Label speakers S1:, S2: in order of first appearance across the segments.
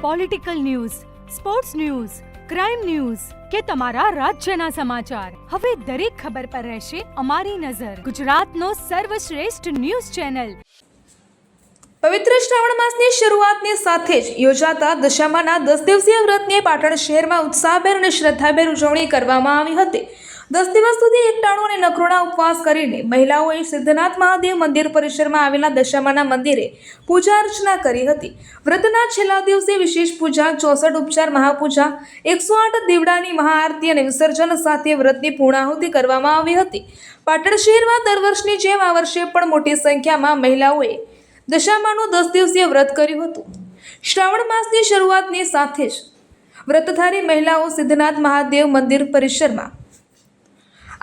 S1: Political news, sports news, crime news કે તમારા રાજ્યના સમાચાર, હવે દરેક ખબર પર રહેશે અમારી નજર. ગુજરાતનો સર્વશ્રેષ્ઠ ન્યૂઝ ચેનલ.
S2: પવિત્ર શ્રાવણ માસની શરૂઆતની સાથે જ યોજાતા દશામાના 10 દિવસીય વ્રતની પાટણ શહેરમાં ઉત્સાહભેર અને શ્રદ્ધાભેર ઉજવણી કરવામાં આવી હતી. 10 દિવસ સુધી એકટાણું અને નખરોડા ઉપવાસ કરીને મહિલાઓએ સિદ્ધનાથ મહાદેવ મંદિર પરિસરમાં આવેલા દશામાના મંદિરે પૂજા અર્ચના કરી હતી. વ્રતના છેલ્લા દિવસે વિશેષ પૂજા, 64 ઉપચાર મહાપૂજા, 108 દીવડાની મહાઆરતી અને વિસર્જન સાથે વ્રતની પૂર્ણાહુતિ કરવામાં આવી હતી. પાટણ શહેરમાં દર વર્ષની જેમ આ વર્ષે પણ મોટી સંખ્યામાં મહિલાઓએ દશામાનું 10 દિવસીય વ્રત કર્યું હતું. શ્રાવણ માસની શરૂઆતની સાથે જ વ્રતધારી મહિલાઓ સિદ્ધનાથ મહાદેવ મંદિર પરિસરમાં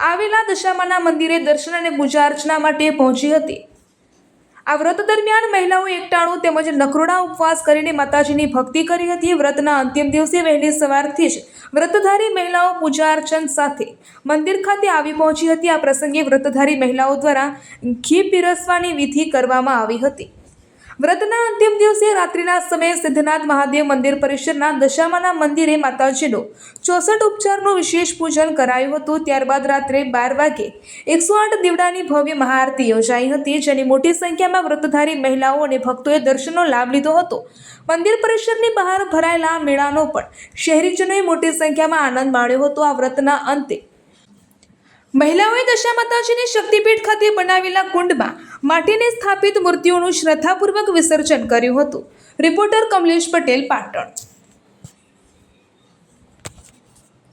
S2: આવેલા દશામાના મંદિરે દર્શન અને પૂજા અર્ચના માટે પહોંચી હતી. આ વ્રત દરમિયાન મહિલાઓ એકટાણું તેમજ નખરોડા ઉપવાસ કરીને માતાજીની ભક્તિ કરી હતી. વ્રતના અંતિમ દિવસે વહેલી સવારથી જ વ્રતધારી મહિલાઓ પૂજા અર્ચન સાથે મંદિર ખાતે આવી પહોંચી હતી. આ પ્રસંગે વ્રતધારી મહિલાઓ દ્વારા ઘી પીરસવાની વિધિ કરવામાં આવી હતી. વ્રતના અંતિમ દિવસે રાત્રિના સમયે સિદ્ધનાથ મહાદેવ મંદિર પરિસરના દશામાના મંદિરે માતાજીનું 64 ઉપચારનું વિશેષ પૂજન કરાયું હતું. ત્યારબાદ રાત્રે 12 વાગે 108 દીવડાની ભવ્ય મહાઆરતી યોજાઈ હતી, જેની મોટી સંખ્યામાં વ્રતધારી મહિલાઓ અને ભક્તોએ દર્શનનો લાભ લીધો હતો. મંદિર પરિસરની બહાર ભરાયેલા મેળાનો પણ શહેરીજનોએ મોટી સંખ્યામાં આનંદ માણ્યો હતો. આ વ્રતના અંતે મહિલાઓએ દશા માતાજીની શક્તિપીઠ ખાતે બનાવેલા કુંડમાં માટીની સ્થાપિત મૂર્તિઓનું શ્રદ્ધાપૂર્વક વિસર્જન કર્યું હતું. રિપોર્ટર કમલેશ પટેલ, પાટણ.